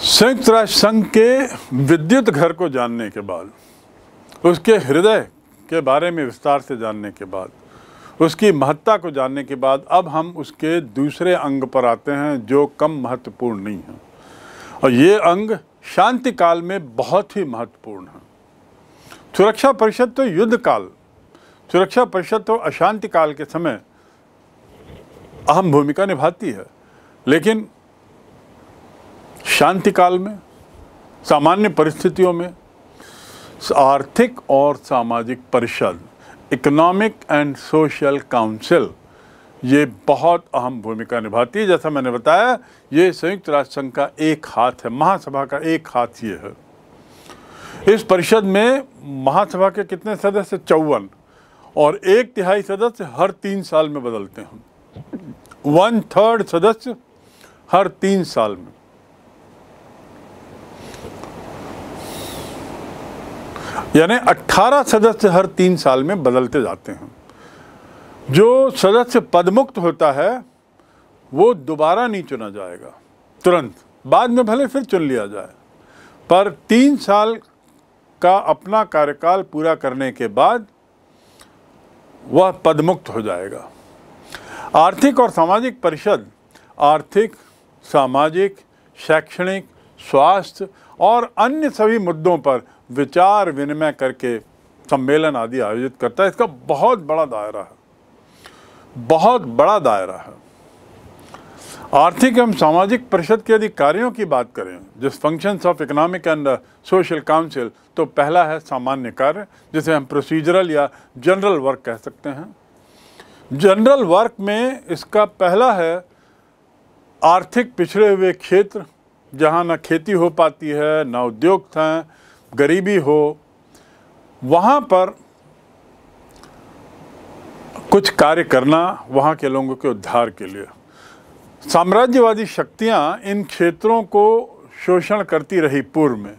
संयुक्त राष्ट्र संघ के विद्युत घर को जानने के बाद, उसके हृदय के बारे में विस्तार से जानने के बाद, उसकी महत्ता को जानने के बाद अब हम उसके दूसरे अंग पर आते हैं जो कम महत्वपूर्ण नहीं है, और ये अंग शांति काल में बहुत ही महत्वपूर्ण है। सुरक्षा परिषद तो युद्ध काल, सुरक्षा परिषद तो अशांति काल के समय अहम भूमिका निभाती है, लेकिन शांति काल में, सामान्य परिस्थितियों में आर्थिक और सामाजिक परिषद, इकोनॉमिक एंड सोशल काउंसिल, ये बहुत अहम भूमिका निभाती है। जैसा मैंने बताया, ये संयुक्त राष्ट्र संघ का एक हाथ है, महासभा का एक हाथ ये है। इस परिषद में महासभा के कितने सदस्य? 54, और 1/3 सदस्य हर 3 साल में बदलते हैं। 1/3 सदस्य हर 3 साल में। यानी 18 सदस्य हर 3 साल में बदलते जाते हैं। जो सदस्य पदमुक्त होता है वो दोबारा नहीं चुना जाएगा तुरंत, बाद में भले फिर चुन लिया जाए, पर 3 साल का अपना कार्यकाल पूरा करने के बाद वह पदमुक्त हो जाएगा। आर्थिक और सामाजिक परिषद आर्थिक, सामाजिक, शैक्षणिक, स्वास्थ्य और अन्य सभी मुद्दों पर विचार विनिमय करके सम्मेलन आदि आयोजित करता है। इसका बहुत बड़ा दायरा है, बहुत बड़ा दायरा है। आर्थिक एवं सामाजिक परिषद के यदि कार्यों की बात करें, जिस functions of economic and social council, तो पहला है सामान्य कार्य, जिसे हम प्रोसीजरल या जनरल वर्क कह सकते हैं। जनरल वर्क में इसका पहला है आर्थिक पिछड़े हुए क्षेत्र, जहाँ न खेती हो पाती है, न उद्योग हैं, गरीबी हो, वहाँ पर कुछ कार्य करना, वहाँ के लोगों के उद्धार के लिए। साम्राज्यवादी शक्तियाँ इन क्षेत्रों को शोषण करती रही पूर्व में।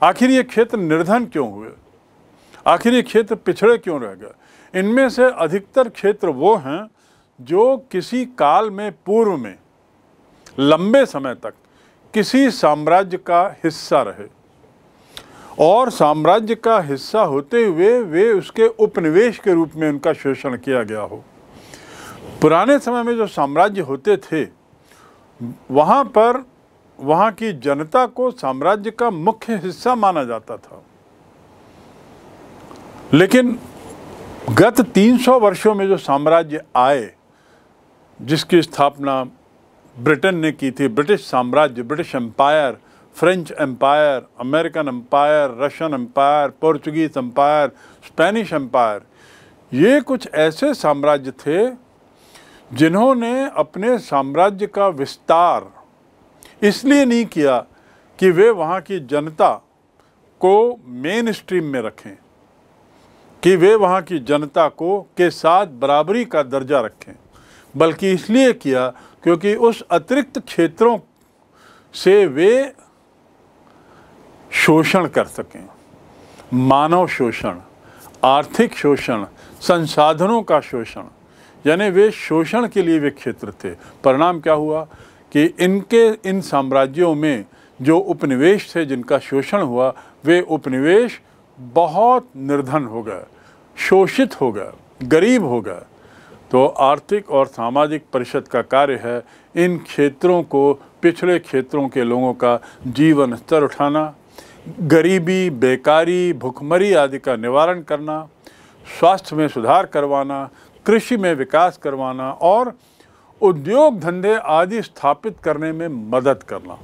आखिर ये क्षेत्र निर्धन क्यों हुए? आखिर ये क्षेत्र पिछड़े क्यों रह गए? इनमें से अधिकतर क्षेत्र वो हैं जो किसी काल में पूर्व में लंबे समय तक किसी साम्राज्य का हिस्सा रहे, और साम्राज्य का हिस्सा होते हुए वे उसके उपनिवेश के रूप में उनका शोषण किया गया हो। पुराने समय में जो साम्राज्य होते थे, वहाँ पर वहाँ की जनता को साम्राज्य का मुख्य हिस्सा माना जाता था। लेकिन गत 300 वर्षों में जो साम्राज्य आए, जिसकी स्थापना ब्रिटेन ने की थी, ब्रिटिश साम्राज्य, British empire, French empire, American empire, Russian empire, Portuguese empire, Spanish empire, ये कुछ ऐसे साम्राज्य थे जिन्होंने अपने साम्राज्य का विस्तार इसलिए नहीं किया कि वे वहाँ की जनता को मेन स्ट्रीम में रखें, कि वे वहाँ की जनता को के साथ बराबरी का दर्जा रखें, बल्कि इसलिए किया क्योंकि उस अतिरिक्त क्षेत्रों से वे शोषण कर सकें। मानव शोषण, आर्थिक शोषण, संसाधनों का शोषण, यानी वे शोषण के लिए वे क्षेत्र थे। परिणाम क्या हुआ कि इन साम्राज्यों में जो उपनिवेश थे जिनका शोषण हुआ, वे उपनिवेश बहुत निर्धन हो गए, शोषित हो गए, गरीब हो गए। तो आर्थिक और सामाजिक परिषद का कार्य है इन क्षेत्रों को, पिछड़े क्षेत्रों के लोगों का जीवन स्तर उठाना, गरीबी, बेकारी, भुखमरी आदि का निवारण करना, स्वास्थ्य में सुधार करवाना, कृषि में विकास करवाना और उद्योग धंधे आदि स्थापित करने में मदद करना,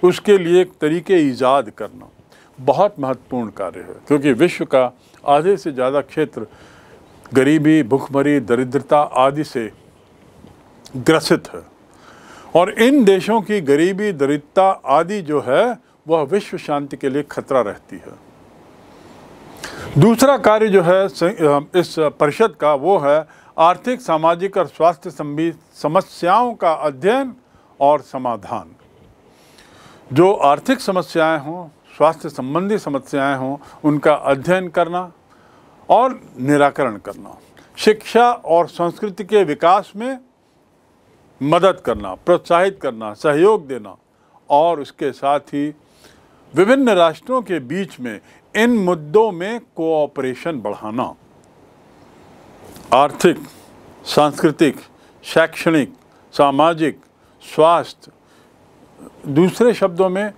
उसके लिए एक तरीके ईजाद करना बहुत महत्वपूर्ण कार्य है। क्योंकि विश्व का आधे से ज़्यादा क्षेत्र गरीबी, भुखमरी, दरिद्रता आदि से ग्रसित है, और इन देशों की गरीबी, दरिद्रता आदि जो है वह विश्व शांति के लिए खतरा रहती है। दूसरा कार्य जो है इस परिषद का, वो है आर्थिक, सामाजिक और स्वास्थ्य संबंधी समस्याओं का अध्ययन और समाधान। जो आर्थिक समस्याएं हों, स्वास्थ्य संबंधी समस्याएं हों, उनका अध्ययन करना और निराकरण करना, शिक्षा और संस्कृति के विकास में मदद करना, प्रोत्साहित करना, सहयोग देना और उसके साथ ही विभिन्न राष्ट्रों के बीच में इन मुद्दों में कोऑपरेशन बढ़ाना, आर्थिक, सांस्कृतिक, शैक्षणिक, सामाजिक, स्वास्थ्य, दूसरे शब्दों में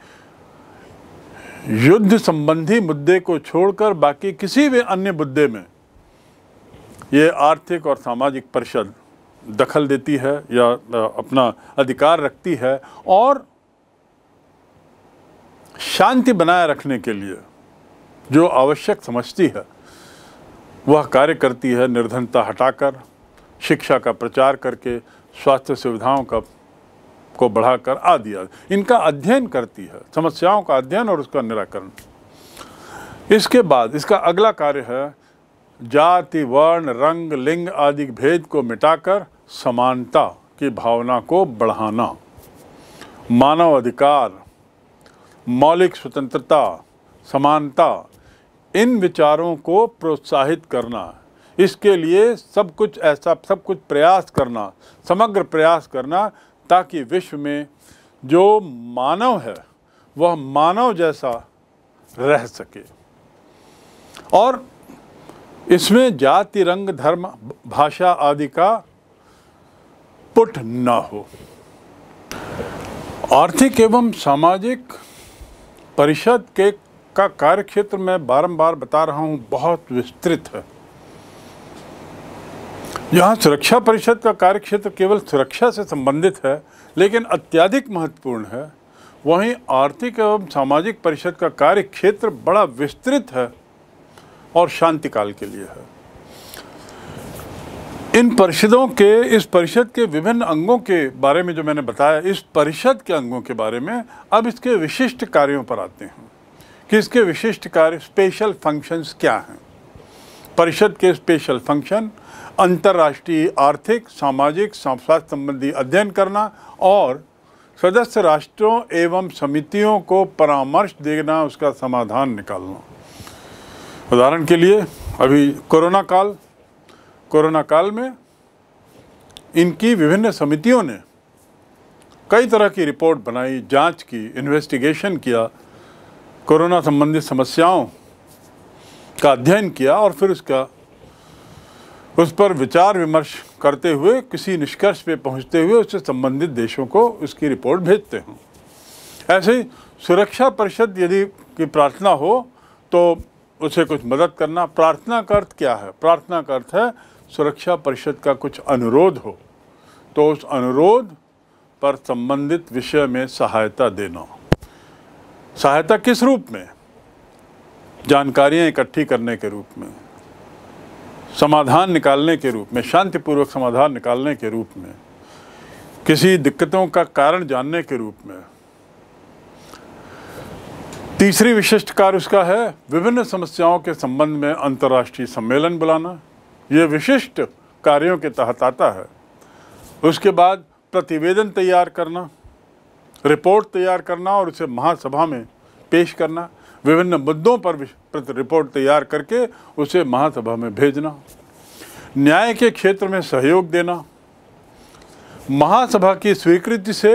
युद्ध संबंधी मुद्दे को छोड़कर बाकी किसी भी अन्य मुद्दे में ये आर्थिक और सामाजिक परिषद दखल देती है या अपना अधिकार रखती है और शांति बनाए रखने के लिए जो आवश्यक समझती है वह कार्य करती है, निर्धनता हटाकर, शिक्षा का प्रचार करके, स्वास्थ्य सुविधाओं को बढ़ाकर आदि इनका अध्ययन करती है, समस्याओं का अध्ययन और उसका निराकरण। इसके बाद इसका अगला कार्य है जाति, वर्ण, रंग, लिंग आदि भेद को मिटाकर समानता की भावना को बढ़ाना, मानव अधिकार, मौलिक स्वतंत्रता, समानता, इन विचारों को प्रोत्साहित करना। इसके लिए सब कुछ प्रयास करना, समग्र प्रयास करना, ताकि विश्व में जो मानव है वह मानव जैसा रह सके और इसमें जाति, रंग, धर्म, भाषा आदि का पुट न हो। आर्थिक एवं सामाजिक परिषद का कार्यक्षेत्र मैं बारंबार बता रहा हूं बहुत विस्तृत है। यहाँ सुरक्षा परिषद का कार्यक्षेत्र केवल सुरक्षा से संबंधित है लेकिन अत्यधिक महत्वपूर्ण है, वहीं आर्थिक एवं सामाजिक परिषद का कार्यक्षेत्र बड़ा विस्तृत है और शांतिकाल के लिए है। इन परिषदों के, इस परिषद के विभिन्न अंगों के बारे में जो मैंने बताया, इस परिषद के अंगों के बारे में अब इसके विशिष्ट कार्यों पर आते हैं कि इसके विशिष्ट कार्य, स्पेशल फंक्शंस क्या हैं। परिषद के स्पेशल फंक्शन अंतर्राष्ट्रीय आर्थिक, सामाजिक, स्वास्थ्य संबंधी अध्ययन करना और सदस्य राष्ट्रों एवं समितियों को परामर्श देना, उसका समाधान निकालना। उदाहरण के लिए अभी कोरोना काल में इनकी विभिन्न समितियों ने कई तरह की रिपोर्ट बनाई, जांच की, इन्वेस्टिगेशन किया, कोरोना संबंधित समस्याओं का अध्ययन किया और फिर उस पर विचार विमर्श करते हुए किसी निष्कर्ष पे पहुंचते हुए उससे संबंधित देशों को उसकी रिपोर्ट भेजते हैं। ऐसे ही सुरक्षा परिषद यदि की प्रार्थना हो तो उसे कुछ मदद करना। प्रार्थना का अर्थ क्या है? प्रार्थना का अर्थ है सुरक्षा परिषद का कुछ अनुरोध हो तो उस अनुरोध पर संबंधित विषय में सहायता देना। सहायता किस रूप में? जानकारियां इकट्ठी करने के रूप में, समाधान निकालने के रूप में, शांतिपूर्वक समाधान निकालने के रूप में, किसी दिक्कतों का कारण जानने के रूप में। तीसरी विशिष्ट कार्य उसका है विभिन्न समस्याओं के संबंध में अंतर्राष्ट्रीय सम्मेलन बुलाना। ये विशिष्ट कार्यों के तहत आता है। उसके बाद प्रतिवेदन तैयार करना, रिपोर्ट तैयार करना और उसे महासभा में पेश करना। विभिन्न मुद्दों पर रिपोर्ट तैयार करके उसे महासभा में भेजना। न्याय के क्षेत्र में सहयोग देना। महासभा की स्वीकृति से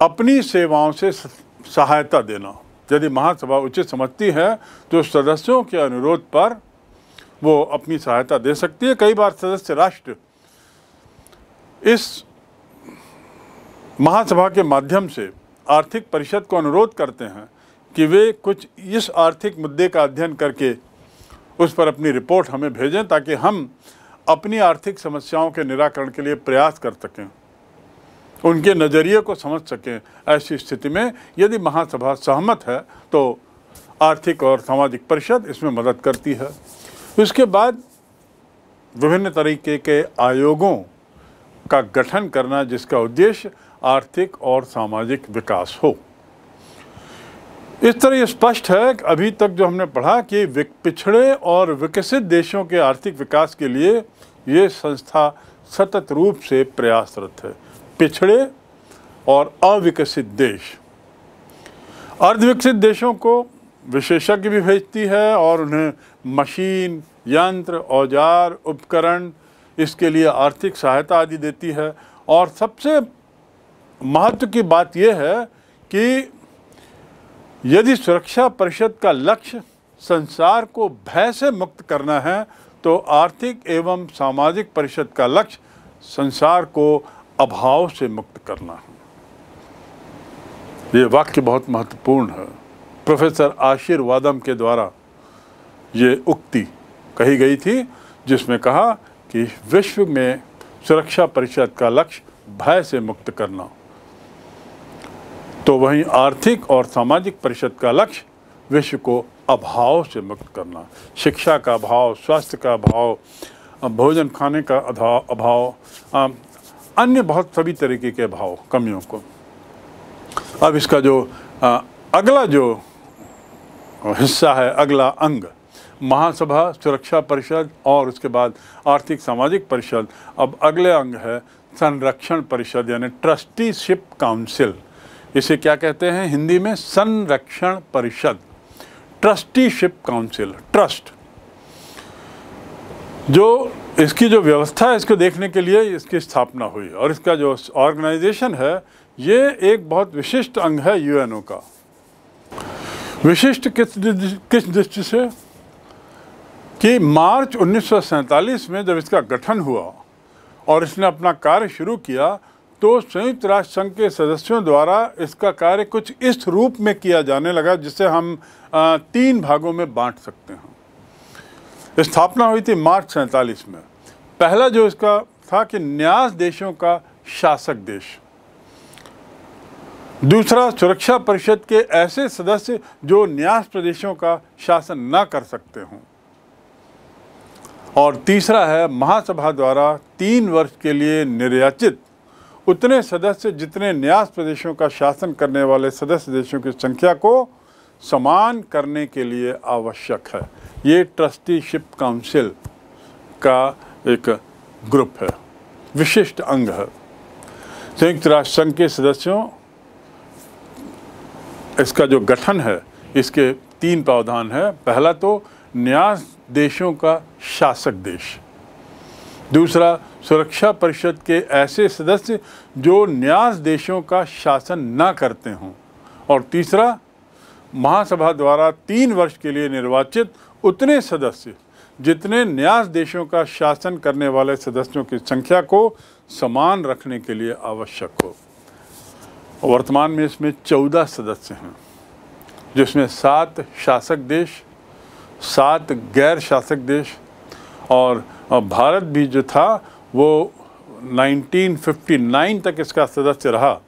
अपनी सेवाओं से सहायता देना। यदि महासभा उचित समझती है तो सदस्यों के अनुरोध पर वो अपनी सहायता दे सकती है। कई बार सदस्य राष्ट्र इस महासभा के माध्यम से आर्थिक परिषद को अनुरोध करते हैं कि वे कुछ इस आर्थिक मुद्दे का अध्ययन करके उस पर अपनी रिपोर्ट हमें भेजें ताकि हम अपनी आर्थिक समस्याओं के निराकरण के लिए प्रयास कर सकें, उनके नज़रिए को समझ सकें। ऐसी स्थिति में यदि महासभा सहमत है तो आर्थिक और सामाजिक परिषद इसमें मदद करती है। उसके बाद विभिन्न तरीके के आयोगों का गठन करना जिसका उद्देश्य आर्थिक और सामाजिक विकास हो। इस तरह ये स्पष्ट है कि अभी तक जो हमने पढ़ा कि पिछड़े और विकसित देशों के आर्थिक विकास के लिए ये संस्था सतत रूप से प्रयासरत है। पिछड़े और अविकसित देश, अर्धविकसित देशों को विशेषज्ञ भी भेजती है और उन्हें मशीन, यंत्र, औजार, उपकरण, इसके लिए आर्थिक सहायता आदि देती है। और सबसे महत्व की बात यह है कि यदि सुरक्षा परिषद का लक्ष्य संसार को भय से मुक्त करना है तो आर्थिक एवं सामाजिक परिषद का लक्ष्य संसार को अभाव से मुक्त करना है। ये वाक्य बहुत महत्वपूर्ण है। प्रोफेसर आशीर्वादम के द्वारा ये उक्ति कही गई थी, जिसमें कहा कि विश्व में सुरक्षा परिषद का लक्ष्य भय से मुक्त करना, तो वहीं आर्थिक और सामाजिक परिषद का लक्ष्य विश्व को अभाव से मुक्त करना। शिक्षा का अभाव, स्वास्थ्य का अभाव, भोजन खाने का अभाव, अन्य बहुत सभी तरीके के अभाव, कमियों को। अब इसका जो अगला जो हिस्सा है, अगला अंग, महासभा, सुरक्षा परिषद और उसके बाद आर्थिक सामाजिक परिषद। अब अगले अंग है संरक्षण परिषद यानी ट्रस्टीशिप काउंसिल। इसे क्या कहते हैं हिंदी में? संरक्षण परिषद, ट्रस्टीशिप काउंसिल, ट्रस्ट। जो इसकी जो व्यवस्था है, इसको देखने के लिए इसकी स्थापना हुई और इसका जो ऑर्गेनाइजेशन है ये एक बहुत विशिष्ट अंग है यूएनओ का। विशिष्ट किस दृष्टि से कि मार्च 1947 में जब इसका गठन हुआ और इसने अपना कार्य शुरू किया तो संयुक्त राष्ट्र संघ के सदस्यों द्वारा इसका कार्य कुछ इस रूप में किया जाने लगा जिसे हम 3 भागों में बांट सकते हैं। स्थापना हुई थी मार्च 47 में। पहला जो इसका था कि न्यास देशों का शासक देश, दूसरा सुरक्षा परिषद के ऐसे सदस्य जो न्यास प्रदेशों का शासन न कर सकते हों, और तीसरा है महासभा द्वारा 3 वर्ष के लिए निर्याचित उतने सदस्य जितने न्यास प्रदेशों का शासन करने वाले सदस्य देशों की संख्या को समान करने के लिए आवश्यक है। ये ट्रस्टीशिप काउंसिल का एक ग्रुप है, विशिष्ट अंग है। संयुक्त राष्ट्र संघ के सदस्यों, इसका जो गठन है इसके 3 प्रावधान है। पहला तो न्यास देशों का शासक देश, दूसरा सुरक्षा परिषद के ऐसे सदस्य जो न्यास देशों का शासन न करते हों, और तीसरा महासभा द्वारा 3 वर्ष के लिए निर्वाचित उतने सदस्य जितने न्यास देशों का शासन करने वाले सदस्यों की संख्या को समान रखने के लिए आवश्यक हो। वर्तमान में इसमें 14 सदस्य हैं, जिसमें 7 शासक देश, 7 गैर शासक देश, और भारत भी जो था वो 1959 तक इसका सदस्य रहा।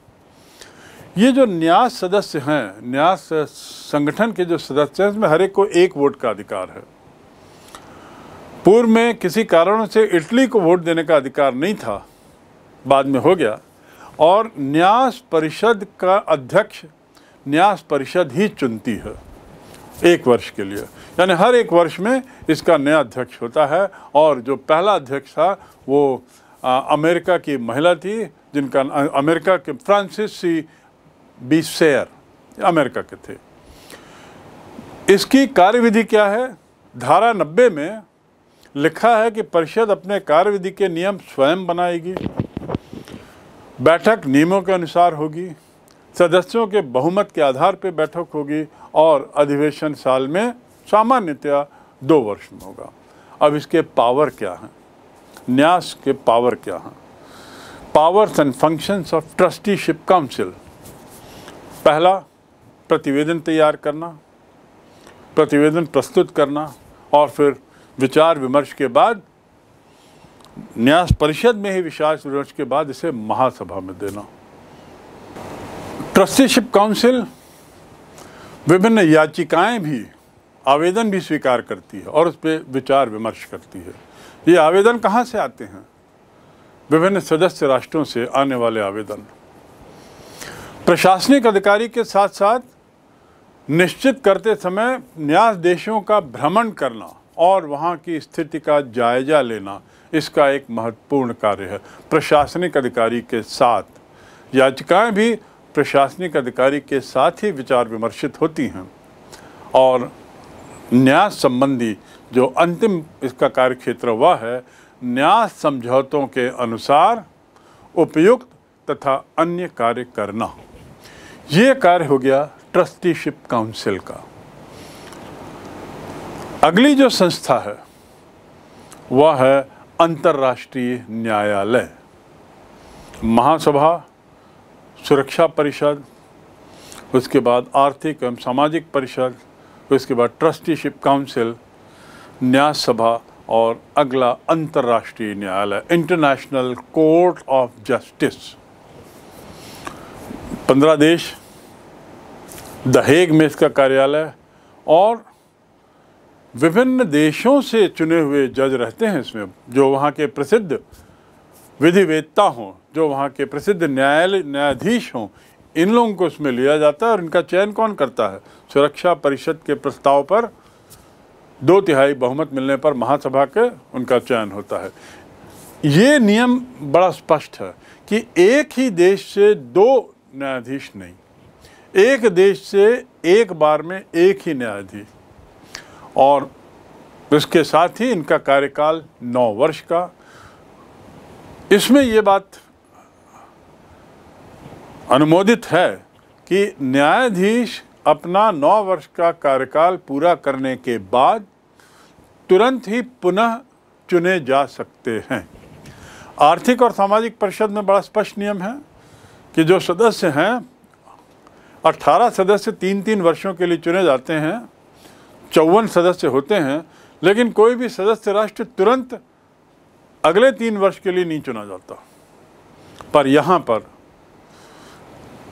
ये जो न्यास सदस्य हैं, न्यास संगठन के जो सदस्य हैं, इसमें हर एक को 1 वोट का अधिकार है। पूर्व में किसी कारणों से इटली को वोट देने का अधिकार नहीं था, बाद में हो गया, और न्यास परिषद का अध्यक्ष न्यास परिषद ही चुनती है 1 वर्ष के लिए, यानी हर 1 वर्ष में इसका नया अध्यक्ष होता है। और जो पहला अध्यक्ष था वो अमेरिका की महिला थी, जिनका अमेरिका के फ्रांसिस सी बीसेयर अमेरिका के थे। इसकी कार्यविधि क्या है? धारा 90 में लिखा है कि परिषद अपने कार्यविधि के नियम स्वयं बनाएगी, बैठक नियमों के अनुसार होगी, सदस्यों के बहुमत के आधार पर बैठक होगी, और अधिवेशन साल में सामान्यतया 2 वर्ष में होगा। अब इसके पावर क्या हैं? न्यास के पावर क्या हैं? Powers and functions of trusteeship council. पहला, प्रतिवेदन तैयार करना, प्रतिवेदन प्रस्तुत करना, और फिर विचार विमर्श के बाद, न्यास परिषद में ही विचार विमर्श के बाद इसे महासभा में देना। ट्रस्टीशिप काउंसिल विभिन्न याचिकाएं भी, आवेदन भी स्वीकार करती है और उस पर विचार विमर्श करती है। ये आवेदन कहाँ से आते हैं? विभिन्न सदस्य राष्ट्रों से आने वाले आवेदन प्रशासनिक अधिकारी के साथ साथ निश्चित करते समय न्यास देशों का भ्रमण करना और वहाँ की स्थिति का जायजा लेना, इसका एक महत्वपूर्ण कार्य है। प्रशासनिक अधिकारी के साथ याचिकाएं भी प्रशासनिक अधिकारी के साथ ही विचार विमर्शित होती हैं, और न्यास संबंधी जो अंतिम इसका कार्यक्षेत्र हुआ है, न्यास समझौतों के अनुसार उपयुक्त तथा अन्य कार्य करना। ये कार्य हो गया ट्रस्टीशिप काउंसिल का। अगली जो संस्था है वह है अंतर्राष्ट्रीय न्यायालय। महासभा, सुरक्षा परिषद, उसके बाद आर्थिक एवं सामाजिक परिषद, उसके बाद ट्रस्टीशिप काउंसिल, न्याय सभा और अगला अंतर्राष्ट्रीय न्यायालय, इंटरनेशनल कोर्ट ऑफ जस्टिस। 15 देश, द हेग में इसका कार्यालय, और विभिन्न देशों से चुने हुए जज रहते हैं इसमें, जो वहाँ के प्रसिद्ध विधिवेत्ता हों, जो वहाँ के प्रसिद्ध न्यायाधीश हों। इन लोगों को इसमें लिया जाता है और इनका चयन कौन करता है? सुरक्षा परिषद के प्रस्ताव पर 2/3 बहुमत मिलने पर महासभा के उनका चयन होता है। ये नियम बड़ा स्पष्ट है कि एक ही देश से 2 न्यायाधीश नहीं, एक देश से एक बार में एक ही न्यायाधीश, और इसके साथ ही इनका कार्यकाल 9 वर्ष का। इसमें ये बात अनुमोदित है कि न्यायाधीश अपना 9 वर्ष का कार्यकाल पूरा करने के बाद तुरंत ही पुनः चुने जा सकते हैं। आर्थिक और सामाजिक परिषद में बड़ा स्पष्ट नियम है कि जो सदस्य हैं, 18 सदस्य 3-3 वर्षों के लिए चुने जाते हैं, 54 सदस्य होते हैं, लेकिन कोई भी सदस्य राष्ट्र तुरंत अगले 3 वर्ष के लिए नहीं चुना जाता। पर यहाँ पर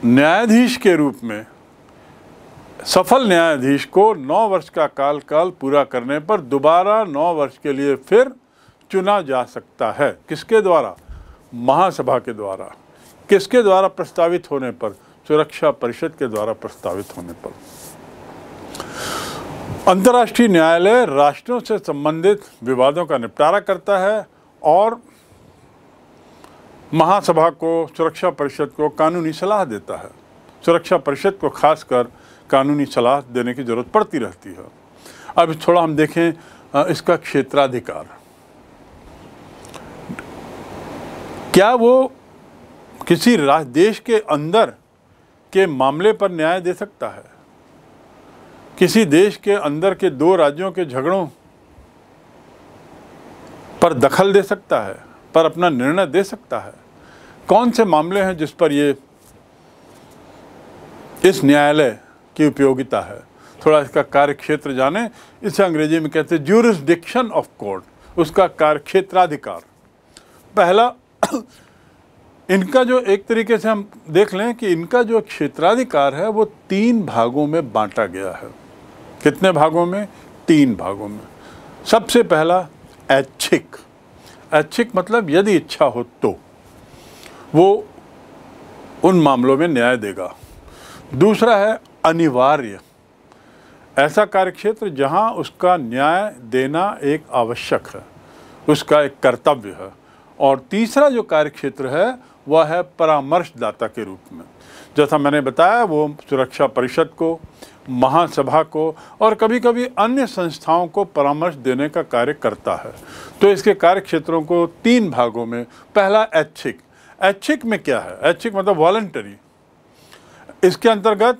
न्यायाधीश के रूप में सफल न्यायाधीश को 9 वर्ष का काल पूरा करने पर दोबारा 9 वर्ष के लिए फिर चुना जा सकता है। किसके द्वारा? महासभा के द्वारा। किसके द्वारा प्रस्तावित होने पर? सुरक्षा परिषद के द्वारा प्रस्तावित होने पर। अंतर्राष्ट्रीय न्यायालय राष्ट्रों से संबंधित विवादों का निपटारा करता है और महासभा को, सुरक्षा परिषद को कानूनी सलाह देता है। सुरक्षा परिषद को खासकर कानूनी सलाह देने की जरूरत पड़ती रहती है। अब थोड़ा हम देखें इसका क्षेत्राधिकार। क्या वो किसी देश के अंदर के मामले पर न्याय दे सकता है? किसी देश के अंदर के 2 राज्यों के झगड़ों पर दखल दे सकता है, पर अपना निर्णय दे सकता है? कौन से मामले हैं जिस पर ये इस न्यायालय की उपयोगिता है? थोड़ा इसका कार्यक्षेत्र जाने। इसे अंग्रेजी में कहते हैं ज्यूरिसडिक्शन ऑफ कोर्ट, उसका कार्यक्षेत्राधिकार। पहला, इनका जो एक तरीके से हम देख लें कि इनका जो क्षेत्राधिकार है वो 3 भागों में बांटा गया है। कितने भागों में? 3 भागों में। सबसे पहला ऐच्छिक। ऐच्छिक मतलब यदि इच्छा हो तो वो उन मामलों में न्याय देगा। दूसरा है अनिवार्य, ऐसा कार्यक्षेत्र जहां उसका न्याय देना एक आवश्यक है, उसका एक कर्तव्य है। और तीसरा जो कार्यक्षेत्र है वह है परामर्शदाता के रूप में। जैसा मैंने बताया, वो सुरक्षा परिषद को, महासभा को और कभी कभी अन्य संस्थाओं को परामर्श देने का कार्य करता है। तो इसके कार्यक्षेत्रों को 3 भागों में। पहला ऐच्छिक। ऐच्छिक में क्या है? ऐच्छिक मतलब वॉलंटरी। इसके अंतर्गत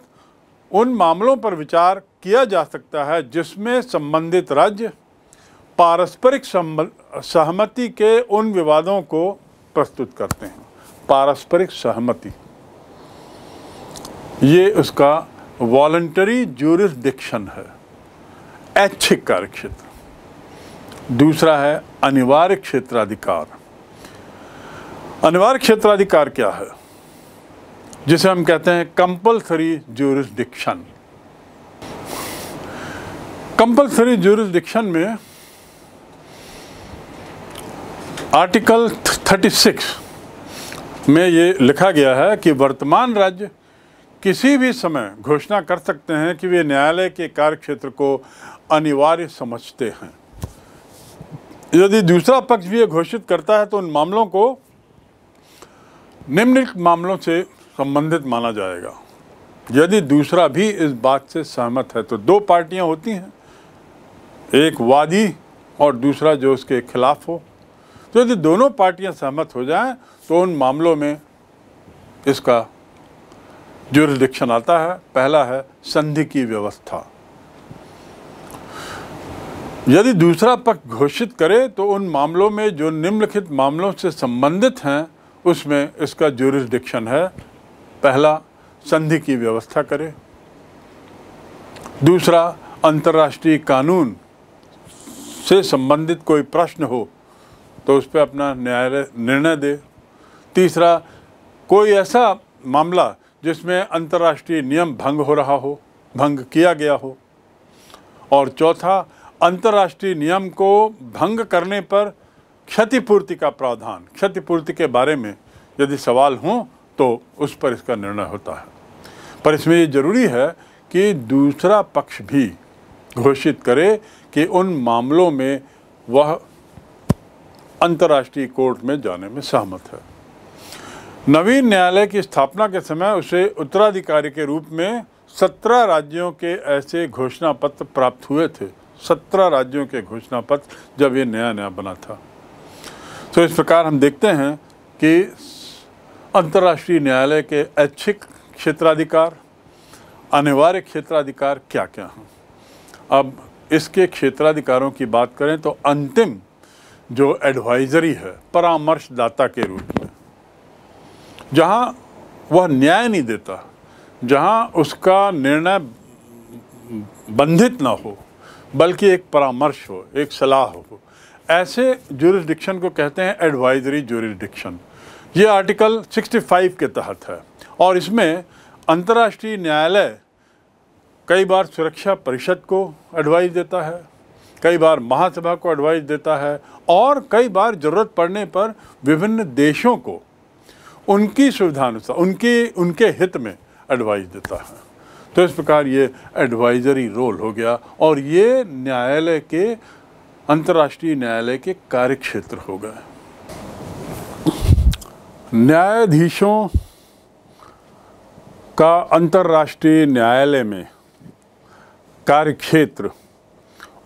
उन मामलों पर विचार किया जा सकता है जिसमें संबंधित राज्य पारस्परिक सहमति के उन विवादों को प्रस्तुत करते हैं। पारस्परिक सहमति, ये उसका वॉलंटरी ज्यूरिसडिक्शन है, ऐच्छिक कार्यक्षेत्र। दूसरा है अनिवार्य क्षेत्राधिकार। अनिवार्य क्षेत्राधिकार क्या है? जिसे हम कहते हैं कंपल्सरी ज्यूरिसडिक्शन। कंपल्सरी ज्यूरिसडिक्शन में आर्टिकल 36 में ये लिखा गया है कि वर्तमान राज्य किसी भी समय घोषणा कर सकते हैं कि वे न्यायालय के कार्यक्षेत्र को अनिवार्य समझते हैं। यदि दूसरा पक्ष भी ये घोषित करता है तो उन मामलों को निम्नलिखित मामलों से संबंधित माना जाएगा। यदि दूसरा भी इस बात से सहमत है तो 2 पार्टियां होती हैं, एक वादी और दूसरा जो उसके खिलाफ हो। तो यदि दोनों पार्टियां सहमत हो जाएं तो उन मामलों में इसका ज्यूरिसडिक्शन आता है। पहला है संधि की व्यवस्था। यदि दूसरा पक्ष घोषित करे तो उन मामलों में जो निम्नलिखित मामलों से संबंधित हैं उसमें इसका ज्यूरिसडिक्शन है। पहला, संधि की व्यवस्था करे। दूसरा, अंतर्राष्ट्रीय कानून से संबंधित कोई प्रश्न हो तो उस पर अपना न्यायालय निर्णय दे। तीसरा, कोई ऐसा मामला जिसमें अंतर्राष्ट्रीय नियम भंग हो रहा हो, भंग किया गया हो। और चौथा, अंतर्राष्ट्रीय नियम को भंग करने पर क्षतिपूर्ति का प्रावधान, क्षतिपूर्ति के बारे में यदि सवाल हों तो उस पर इसका निर्णय होता है। पर इसमें ये जरूरी है कि दूसरा पक्ष भी घोषित करे कि उन मामलों में वह अंतर्राष्ट्रीय कोर्ट में जाने में सहमत है। नवीन न्यायालय की स्थापना के समय उसे उत्तराधिकारी के रूप में 17 राज्यों के ऐसे घोषणा पत्र प्राप्त हुए थे। 17 राज्यों के घोषणा पत्र जब ये नया बना था। तो इस प्रकार हम देखते हैं कि अंतर्राष्ट्रीय न्यायालय के ऐच्छिक क्षेत्राधिकार, अनिवार्य क्षेत्राधिकार क्या क्या हैं। अब इसके क्षेत्राधिकारों की बात करें तो अंतिम जो एडवाइजरी है, परामर्शदाता के रूप में, जहां वह न्याय नहीं देता, जहां उसका निर्णय बंधित ना हो बल्कि एक परामर्श हो, एक सलाह हो, ऐसे ज्यूरिसडिक्शन को कहते हैं एडवाइजरी ज्यूरिसडिक्शन। ये आर्टिकल 65 के तहत है और इसमें अंतर्राष्ट्रीय न्यायालय कई बार सुरक्षा परिषद को एडवाइस देता है, कई बार महासभा को एडवाइस देता है और कई बार ज़रूरत पड़ने पर विभिन्न देशों को उनकी सुविधानुसार, उनके हित में एडवाइस देता है। तो इस प्रकार ये एडवाइजरी रोल हो गया और ये न्यायालय के, अंतर्राष्ट्रीय न्यायालय के कार्यक्षेत्र हो गए। न्यायाधीशों का अंतर्राष्ट्रीय न्यायालय में कार्यक्षेत्र,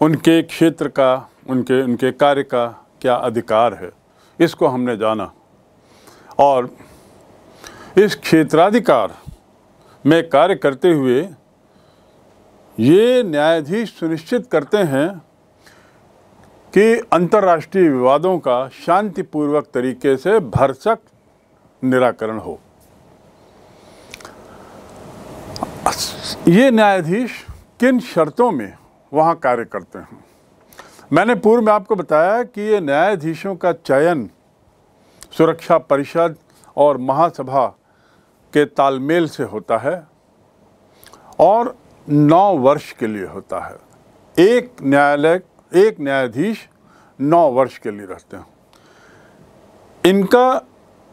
उनके क्षेत्र का, उनके कार्य का क्या अधिकार है, इसको हमने जाना। और इस क्षेत्राधिकार में कार्य करते हुए ये न्यायाधीश सुनिश्चित करते हैं कि अंतर्राष्ट्रीय विवादों का शांतिपूर्वक तरीके से भरसक निराकरण हो। ये न्यायाधीश किन शर्तों में वहाँ कार्य करते हैं? मैंने पूर्व में आपको बताया कि ये न्यायाधीशों का चयन सुरक्षा परिषद और महासभा के तालमेल से होता है और 9 वर्ष के लिए होता है। एक न्यायाधीश 9 वर्ष के लिए रहते हैं।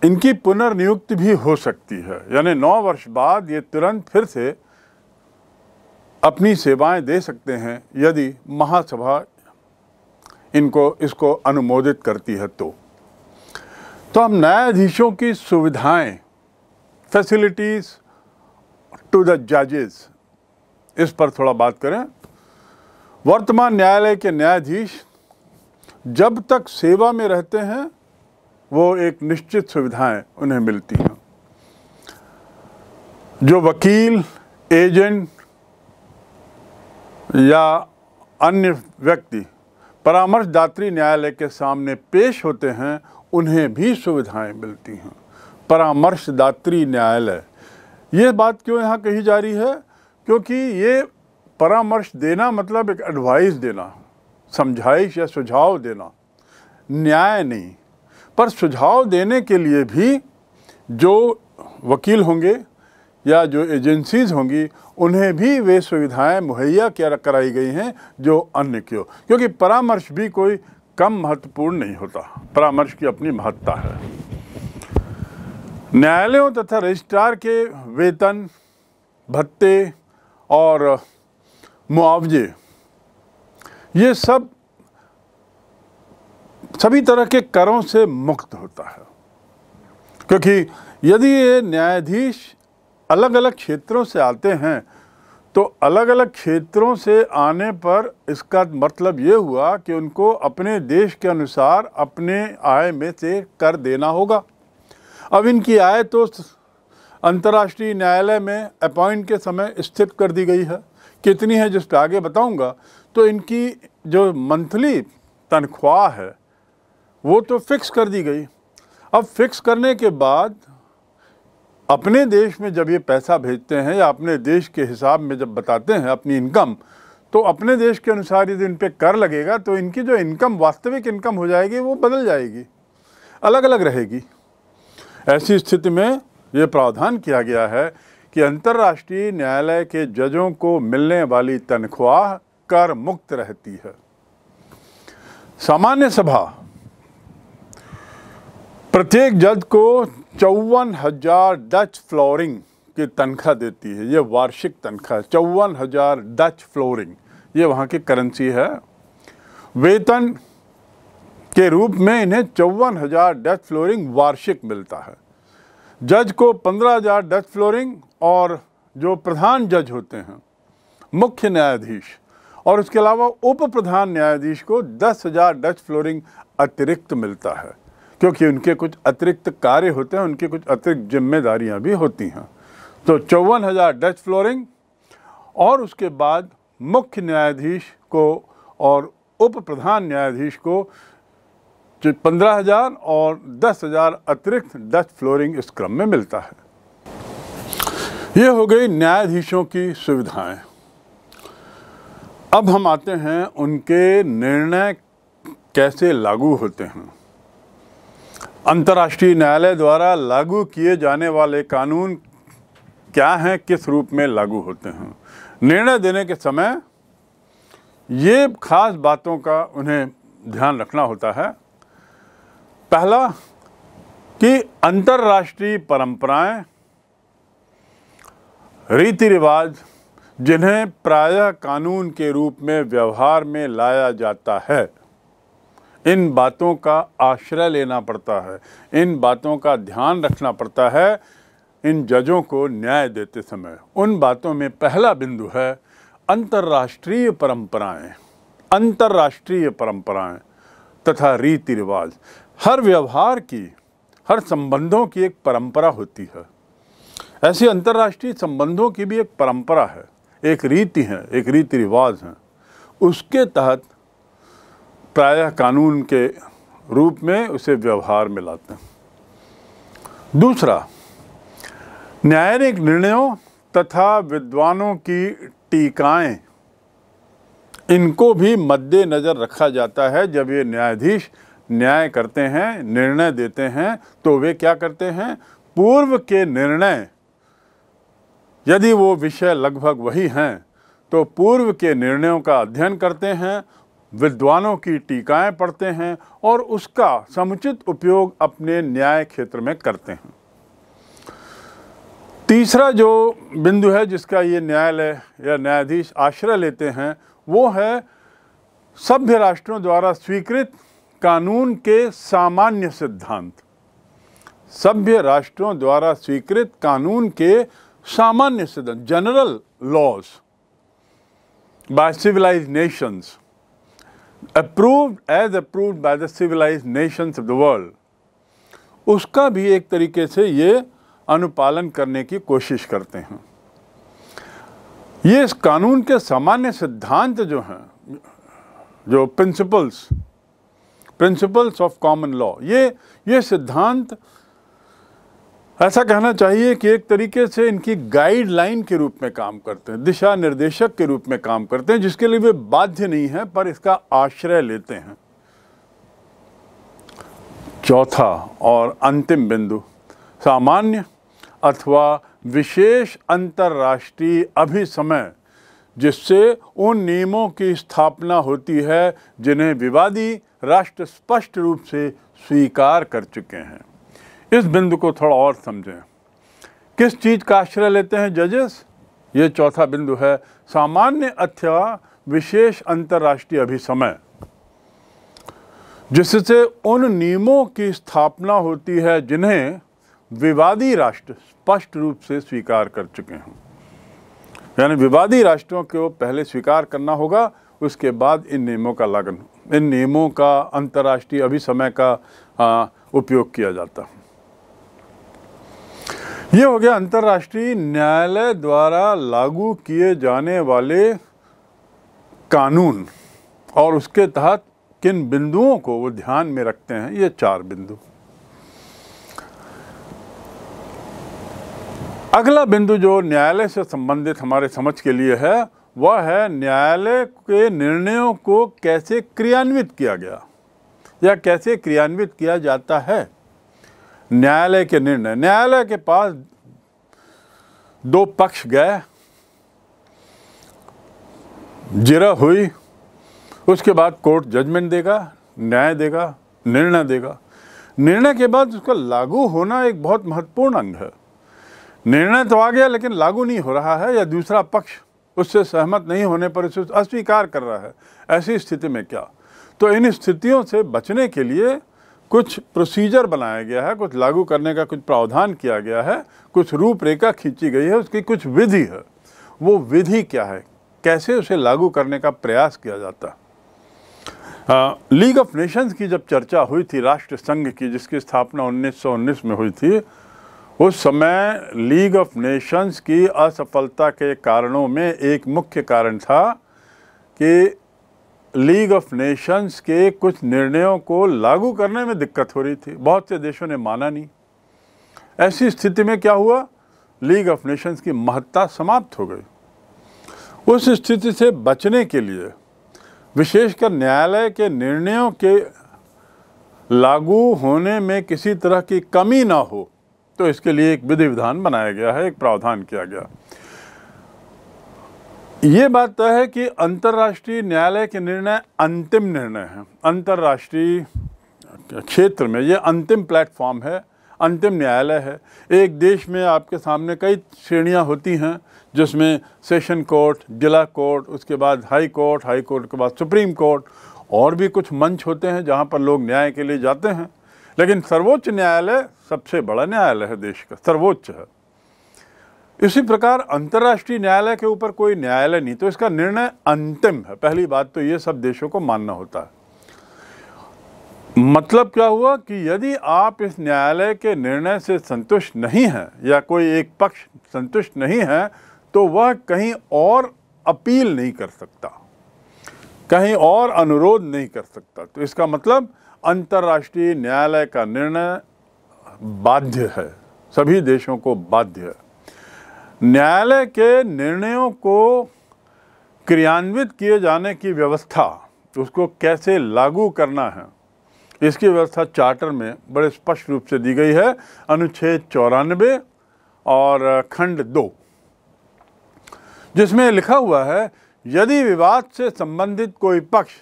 इनकी पुनर्नियुक्ति भी हो सकती है, यानी 9 वर्ष बाद ये तुरंत फिर से अपनी सेवाएं दे सकते हैं यदि महासभा इसको अनुमोदित करती है तो हम न्यायाधीशों की सुविधाएं, फैसिलिटीज टू द जजेस, इस पर थोड़ा बात करें। वर्तमान न्यायालय के न्यायाधीश जब तक सेवा में रहते हैं वो एक निश्चित सुविधाएं उन्हें मिलती हैं। जो वकील, एजेंट या अन्य व्यक्ति परामर्शदात्री न्यायालय के सामने पेश होते हैं उन्हें भी सुविधाएं मिलती हैं। परामर्शदात्री न्यायालय, ये बात क्यों यहाँ कही जा रही है? क्योंकि ये परामर्श देना मतलब एक एडवाइस देना, समझाइश या सुझाव देना, न्याय नहीं। पर सुझाव देने के लिए भी जो वकील होंगे या जो एजेंसीज होंगी उन्हें भी वे सुविधाएं मुहैया कराई गई हैं जो अन्य क्यों, क्योंकि परामर्श भी कोई कम महत्वपूर्ण नहीं होता, परामर्श की अपनी महत्ता है। न्यायालयों तथा रजिस्ट्रार के वेतन, भत्ते और मुआवजे, ये सभी तरह के करों से मुक्त होता है। क्योंकि यदि ये न्यायाधीश अलग अलग क्षेत्रों से आते हैं तो अलग अलग क्षेत्रों से आने पर इसका मतलब ये हुआ कि उनको अपने देश के अनुसार अपने आय में से कर देना होगा। अब इनकी आय तो अंतर्राष्ट्रीय न्यायालय में अपॉइंट के समय स्थिर कर दी गई है। कितनी है जिस पर आगे बताऊंगा। तो इनकी जो मंथली तनख्वाह है वो तो फिक्स कर दी गई। अब फिक्स करने के बाद अपने देश में जब ये पैसा भेजते हैं या अपने देश के हिसाब में जब बताते हैं अपनी इनकम, तो अपने देश के अनुसार यदि इन पे कर लगेगा तो इनकी जो इनकम वास्तविक इनकम हो जाएगी वो बदल जाएगी, अलग अलग रहेगी। ऐसी स्थिति में ये प्रावधान किया गया है कि अंतर्राष्ट्रीय न्यायालय के जजों को मिलने वाली तनख्वाह कर मुक्त रहती है। सामान्य सभा प्रत्येक जज को 54,000 डच फ्लोरिंग की तनख्वाह देती है। ये वार्षिक तनख्वाह 54,000 डच फ्लोरिंग, ये वहाँ की करेंसी है। वेतन के रूप में इन्हें 54,000 डच फ्लोरिंग वार्षिक मिलता है। जज को 15,000 डच फ्लोरिंग और जो प्रधान जज होते हैं, मुख्य न्यायाधीश और उसके अलावा उप प्रधान न्यायाधीश को 10,000 डच फ्लोरिंग अतिरिक्त मिलता है, क्योंकि उनके कुछ अतिरिक्त कार्य होते हैं, उनकी कुछ अतिरिक्त जिम्मेदारियां भी होती हैं। तो 54,000 डच फ्लोरिंग और उसके बाद मुख्य न्यायाधीश को और उप प्रधान न्यायाधीश को 15,000 और 10,000 अतिरिक्त डच फ्लोरिंग इस क्रम में मिलता है। ये हो गई न्यायाधीशों की सुविधाएं। अब हम आते हैं उनके निर्णय कैसे लागू होते हैं। अंतर्राष्ट्रीय न्यायालय द्वारा लागू किए जाने वाले कानून क्या हैं, किस रूप में लागू होते हैं। निर्णय देने के समय ये खास बातों का उन्हें ध्यान रखना होता है। पहला कि अंतर्राष्ट्रीय परंपराएं, रीति रिवाज जिन्हें प्रायः कानून के रूप में व्यवहार में लाया जाता है, इन बातों का आश्रय लेना पड़ता है, इन बातों का ध्यान रखना पड़ता है इन जजों को न्याय देते समय। उन बातों में पहला बिंदु है अंतर्राष्ट्रीय परंपराएं। अंतर्राष्ट्रीय परंपराएं तथा रीति रिवाज, हर व्यवहार की, हर संबंधों की एक परंपरा होती है। ऐसी अंतर्राष्ट्रीय संबंधों की भी एक परंपरा है, एक रीति है, एक रीति रिवाज है। उसके तहत प्रायः कानून के रूप में उसे व्यवहार में लाते हैं। दूसरा, न्यायिक निर्णयों तथा विद्वानों की टीकाएं, इनको भी मद्देनजर रखा जाता है। जब ये न्यायाधीश न्याय करते हैं, निर्णय देते हैं, तो वे क्या करते हैं, पूर्व के निर्णय, यदि वो विषय लगभग वही हैं, तो पूर्व के निर्णयों का अध्ययन करते हैं, विद्वानों की टीकाएं पढ़ते हैं और उसका समुचित उपयोग अपने न्याय क्षेत्र में करते हैं। तीसरा जो बिंदु है जिसका ये न्यायालय या न्यायाधीश आश्रय लेते हैं, वो है सभ्य राष्ट्रों द्वारा स्वीकृत कानून के सामान्य सिद्धांत। सभ्य राष्ट्रों द्वारा स्वीकृत कानून के सामान्य सिद्धांत, general laws by civilised nations, approved by the civilized nations of the world, उसका भी एक तरीके से ये अनुपालन करने की कोशिश करते हैं। ये इस कानून के सामान्य सिद्धांत जो हैं, जो प्रिंसिपल्स ऑफ कॉमन लॉ, ये सिद्धांत ऐसा कहना चाहिए कि एक तरीके से इनकी गाइडलाइन के रूप में काम करते हैं, दिशा निर्देशक के रूप में काम करते हैं, जिसके लिए वे बाध्य नहीं हैं पर इसका आश्रय लेते हैं। चौथा और अंतिम बिंदु, सामान्य अथवा विशेष अंतर्राष्ट्रीय अभिसमय, जिससे उन नियमों की स्थापना होती है जिन्हें विवादी राष्ट्र स्पष्ट रूप से स्वीकार कर चुके हैं। इस बिंदु को थोड़ा और समझें। किस चीज़ का आश्रय लेते हैं जजेस? ये चौथा बिंदु है, सामान्य अथवा विशेष अंतर्राष्ट्रीय अभिसमय, जिससे उन नियमों की स्थापना होती है जिन्हें विवादी राष्ट्र स्पष्ट रूप से स्वीकार कर चुके हैं। यानी विवादी राष्ट्रों को पहले स्वीकार करना होगा, उसके बाद इन नियमों का लागू, इन नियमों का अंतर्राष्ट्रीय अभिसमय का उपयोग किया जाता है। ये हो गया अंतर्राष्ट्रीय न्यायालय द्वारा लागू किए जाने वाले कानून और उसके तहत किन बिंदुओं को वो ध्यान में रखते हैं, ये 4 बिंदु। अगला बिंदु जो न्यायालय से संबंधित हमारे समझ के लिए है वह है न्यायालय के निर्णयों को कैसे क्रियान्वित किया गया या कैसे क्रियान्वित किया जाता है। न्यायालय के निर्णय, न्यायालय के पास 2 पक्ष गए, जिरह हुई, उसके बाद कोर्ट जजमेंट देगा, न्याय देगा, निर्णय देगा। निर्णय के बाद उसका लागू होना एक बहुत महत्वपूर्ण अंग है। निर्णय तो आ गया लेकिन लागू नहीं हो रहा है या दूसरा पक्ष उससे सहमत नहीं होने पर उसे अस्वीकार कर रहा है, ऐसी स्थिति में क्या? तो इन स्थितियों से बचने के लिए कुछ प्रोसीजर बनाया गया है, कुछ लागू करने का कुछ प्रावधान किया गया है, कुछ रूपरेखा खींची गई है, उसकी कुछ विधि है। वो विधि क्या है, कैसे उसे लागू करने का प्रयास किया जाता है। लीग ऑफ नेशंस की जब चर्चा हुई थी, राष्ट्र संघ की, जिसकी स्थापना 1919 में हुई थी, उस समय लीग ऑफ नेशंस की असफलता के कारणों में एक मुख्य कारण था कि लीग ऑफ नेशंस के कुछ निर्णयों को लागू करने में दिक्कत हो रही थी। बहुत से देशों ने माना नहीं। ऐसी स्थिति में क्या हुआ, लीग ऑफ नेशंस की महत्ता समाप्त हो गई। उस स्थिति से बचने के लिए विशेषकर न्यायालय के निर्णयों के लागू होने में किसी तरह की कमी ना हो, तो इसके लिए एक विधि विधान बनाया गया है, एक प्रावधान किया गया। ये बात तय है कि अंतर्राष्ट्रीय न्यायालय के निर्णय अंतिम निर्णय हैं। अंतर्राष्ट्रीय क्षेत्र में ये अंतिम प्लेटफॉर्म है, अंतिम न्यायालय है। एक देश में आपके सामने कई श्रेणियां होती हैं, जिसमें सेशन कोर्ट, जिला कोर्ट, उसके बाद हाई कोर्ट, हाई कोर्ट के बाद सुप्रीम कोर्ट, और भी कुछ मंच होते हैं जहां पर लोग न्याय के लिए जाते हैं। लेकिन सर्वोच्च न्यायालय सबसे बड़ा न्यायालय है, देश का सर्वोच्च है। इसी प्रकार अंतर्राष्ट्रीय न्यायालय के ऊपर कोई न्यायालय नहीं, तो इसका निर्णय अंतिम है। पहली बात तो ये सब देशों को मानना होता है। मतलब क्या हुआ कि यदि आप इस न्यायालय के निर्णय से संतुष्ट नहीं हैं या कोई एक पक्ष संतुष्ट नहीं है, तो वह कहीं और अपील नहीं कर सकता, कहीं और अनुरोध नहीं कर सकता। तो इसका मतलब अंतर्राष्ट्रीय न्यायालय का निर्णय बाध्य है, सभी देशों को बाध्य है। न्यायालय के निर्णयों को क्रियान्वित किए जाने की व्यवस्था, उसको कैसे लागू करना है, इसकी व्यवस्था चार्टर में बड़े स्पष्ट रूप से दी गई है। अनुच्छेद 94 और खंड 2, जिसमें लिखा हुआ है, यदि विवाद से संबंधित कोई पक्ष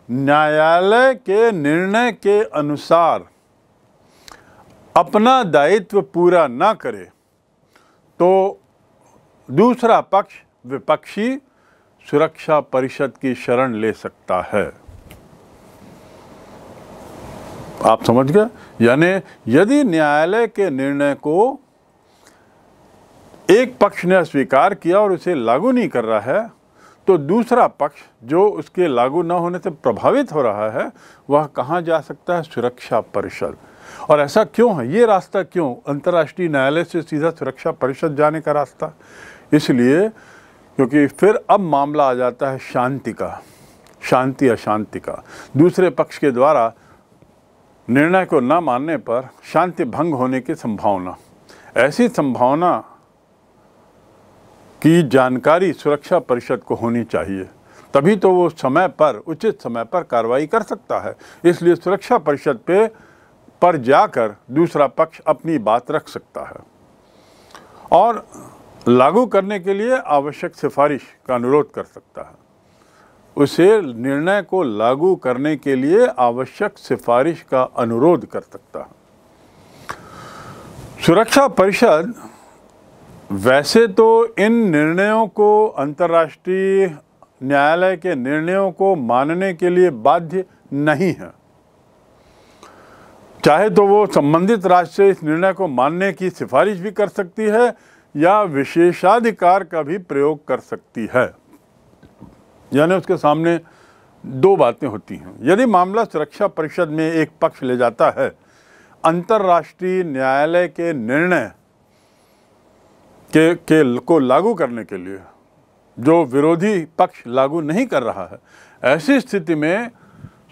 न्यायालय के निर्णय के अनुसार अपना दायित्व पूरा न करे, तो दूसरा पक्ष विपक्षी सुरक्षा परिषद की शरण ले सकता है। आप समझ गए? यानी यदि न्यायालय के निर्णय को एक पक्ष ने अस्वीकार किया और उसे लागू नहीं कर रहा है, तो दूसरा पक्ष जो उसके लागू न होने से प्रभावित हो रहा है, वह कहाँ जा सकता है? सुरक्षा परिषद। और ऐसा क्यों है? ये रास्ता क्यों, अंतर्राष्ट्रीय न्यायालय से सीधा सुरक्षा परिषद जाने का रास्ता? इसलिए क्योंकि फिर अब मामला आ जाता है शांति का, शांति अशांति का। दूसरे पक्ष के द्वारा निर्णय को न मानने पर शांति भंग होने की संभावना, ऐसी संभावना की जानकारी सुरक्षा परिषद को होनी चाहिए, तभी तो वो समय पर, उचित समय पर कार्रवाई कर सकता है। इसलिए सुरक्षा परिषद पर जाकर दूसरा पक्ष अपनी बात रख सकता है और लागू करने के लिए आवश्यक सिफारिश का अनुरोध कर सकता है। उसे निर्णय को लागू करने के लिए आवश्यक सिफारिश का अनुरोध कर सकता है। सुरक्षा परिषद वैसे तो इन निर्णयों को, अंतर्राष्ट्रीय न्यायालय के निर्णयों को मानने के लिए बाध्य नहीं है। चाहे तो वो संबंधित राष्ट्र से इस निर्णय को मानने की सिफारिश भी कर सकती है या विशेषाधिकार का भी प्रयोग कर सकती है। यानी उसके सामने 2 बातें होती हैं। यदि मामला सुरक्षा परिषद में एक पक्ष ले जाता है, अंतर्राष्ट्रीय न्यायालय के निर्णय को लागू करने के लिए जो विरोधी पक्ष लागू नहीं कर रहा है, ऐसी स्थिति में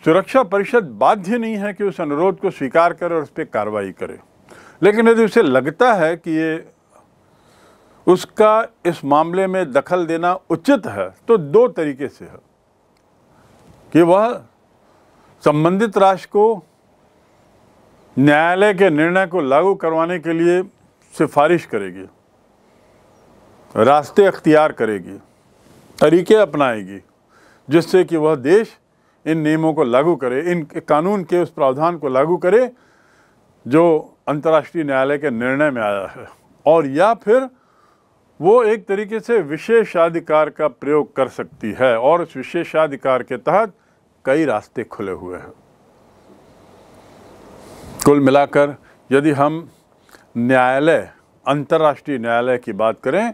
सुरक्षा परिषद बाध्य नहीं है कि उस अनुरोध को स्वीकार करे और उस पर कार्रवाई करे। लेकिन यदि उसे लगता है कि ये उसका इस मामले में दखल देना उचित है, तो दो तरीके से है कि वह संबंधित राष्ट्र को न्यायालय के निर्णय को लागू करवाने के लिए सिफारिश करेगी, रास्ते अख्तियार करेगी, तरीके अपनाएगी, जिससे कि वह देश इन नियमों को लागू करे, इन कानून के उस प्रावधान को लागू करे जो अंतर्राष्ट्रीय न्यायालय के निर्णय में आया है। और या फिर वो एक तरीके से विशेषाधिकार का प्रयोग कर सकती है, और उस विशेषाधिकार के तहत कई रास्ते खुले हुए हैं। कुल मिलाकर यदि हम न्यायालय, अंतर्राष्ट्रीय न्यायालय की बात करें,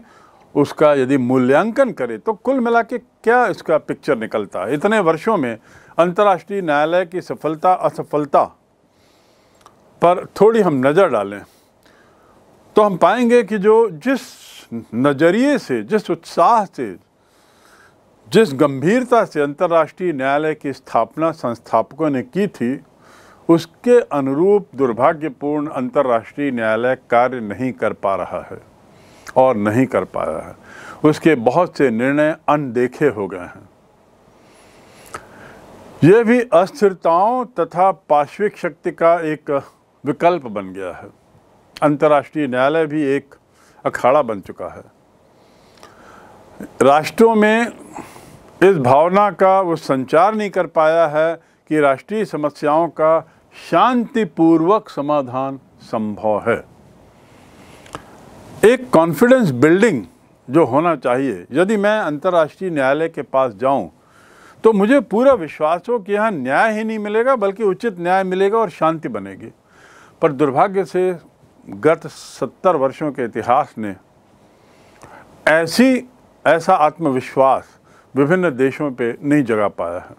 उसका यदि मूल्यांकन करें, तो कुल मिला के क्या इसका पिक्चर निकलता है। इतने वर्षों में अंतर्राष्ट्रीय न्यायालय की सफलता असफलता पर थोड़ी हम नज़र डालें तो हम पाएंगे कि जो जिस नज़रिए से, जिस उत्साह से, जिस गंभीरता से अंतर्राष्ट्रीय न्यायालय की स्थापना संस्थापकों ने की थी, उसके अनुरूप दुर्भाग्यपूर्ण अंतर्राष्ट्रीय न्यायालय कार्य नहीं कर पा रहा है और नहीं कर पाया है। उसके बहुत से निर्णय अनदेखे हो गए हैं। यह भी अस्थिरताओं तथा पार्श्विक शक्ति का एक विकल्प बन गया है। अंतर्राष्ट्रीय न्यायालय भी एक अखाड़ा बन चुका है। राष्ट्रों में इस भावना का वो संचार नहीं कर पाया है कि राष्ट्रीय समस्याओं का शांतिपूर्वक समाधान संभव है। एक कॉन्फिडेंस बिल्डिंग जो होना चाहिए, यदि मैं अंतर्राष्ट्रीय न्यायालय के पास जाऊं तो मुझे पूरा विश्वास हो कि यहाँ न्याय ही नहीं मिलेगा बल्कि उचित न्याय मिलेगा और शांति बनेगी। पर दुर्भाग्य से गत 70 वर्षों के इतिहास ने ऐसा आत्मविश्वास विभिन्न देशों पे नहीं जगा पाया है।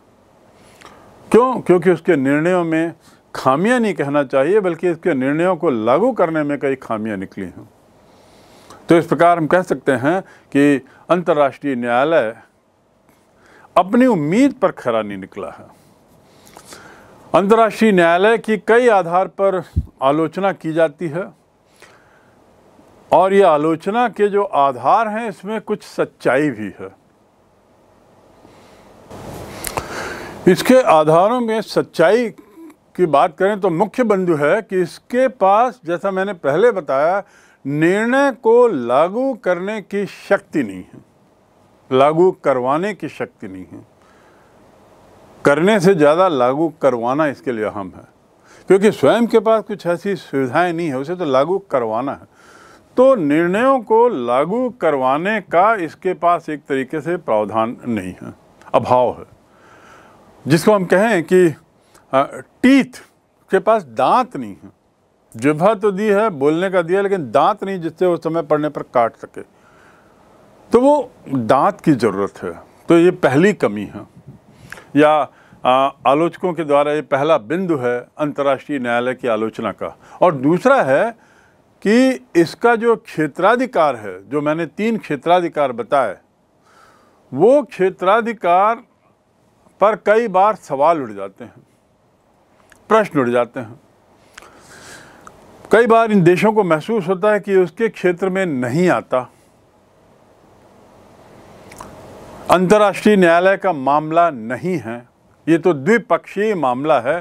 क्यों? क्योंकि उसके निर्णयों में खामियां नहीं कहना चाहिए, बल्कि इसके निर्णयों को लागू करने में कई खामियां निकली हैं। तो इस प्रकार हम कह सकते हैं कि अंतर्राष्ट्रीय न्यायालय अपनी उम्मीद पर खरा नहीं निकला है। अंतर्राष्ट्रीय न्यायालय की कई आधार पर आलोचना की जाती है, और ये आलोचना के जो आधार हैं इसमें कुछ सच्चाई भी है। इसके आधारों में सच्चाई की बात करें तो मुख्य बिंदु है कि इसके पास, जैसा मैंने पहले बताया, निर्णय को लागू करने की शक्ति नहीं है, लागू करवाने की शक्ति नहीं है। करने से ज़्यादा लागू करवाना इसके लिए अहम है, क्योंकि स्वयं के पास कुछ ऐसी सुविधाएं नहीं है, उसे तो लागू करवाना है। तो निर्णयों को लागू करवाने का इसके पास एक तरीके से प्रावधान नहीं है, अभाव है। जिसको हम कहें कि टीथ के पास दांत नहीं है। जिह्वा तो दी है, बोलने का दिया, लेकिन दांत नहीं जिससे वो समय पड़ने पर काट सके। तो वो दांत की ज़रूरत है। तो ये पहली कमी है, या आलोचकों के द्वारा ये पहला बिंदु है अंतर्राष्ट्रीय न्यायालय की आलोचना का। और दूसरा है कि इसका जो क्षेत्राधिकार है, जो मैंने 3 क्षेत्राधिकार बताए, वो क्षेत्राधिकार पर कई बार सवाल उठ जाते हैं, प्रश्न उठ जाते हैं। कई बार इन देशों को महसूस होता है कि उसके क्षेत्र में नहीं आता। अंतर्राष्ट्रीय न्यायालय का मामला नहीं है, ये तो द्विपक्षीय मामला है,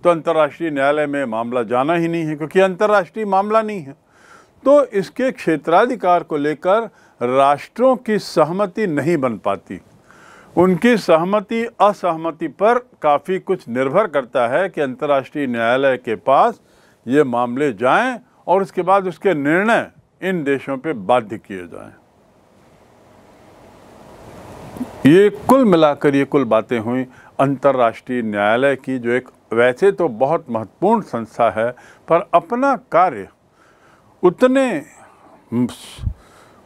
तो अंतर्राष्ट्रीय न्यायालय में मामला जाना ही नहीं है, क्योंकि अंतर्राष्ट्रीय मामला नहीं है। तो इसके क्षेत्राधिकार को लेकर राष्ट्रों की सहमति नहीं बन पाती। उनकी सहमति असहमति पर काफ़ी कुछ निर्भर करता है कि अंतर्राष्ट्रीय न्यायालय के पास ये मामले जाएं और उसके बाद उसके निर्णय इन देशों पे बाध्य किए जाएं। ये कुल मिलाकर ये कुल बातें हुई अंतर्राष्ट्रीय न्यायालय की, जो एक वैसे तो बहुत महत्वपूर्ण संस्था है, पर अपना कार्य उतने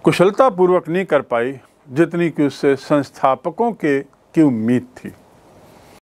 कुशलतापूर्वक नहीं कर पाई जितनी कि उससे संस्थापकों की उम्मीद थी।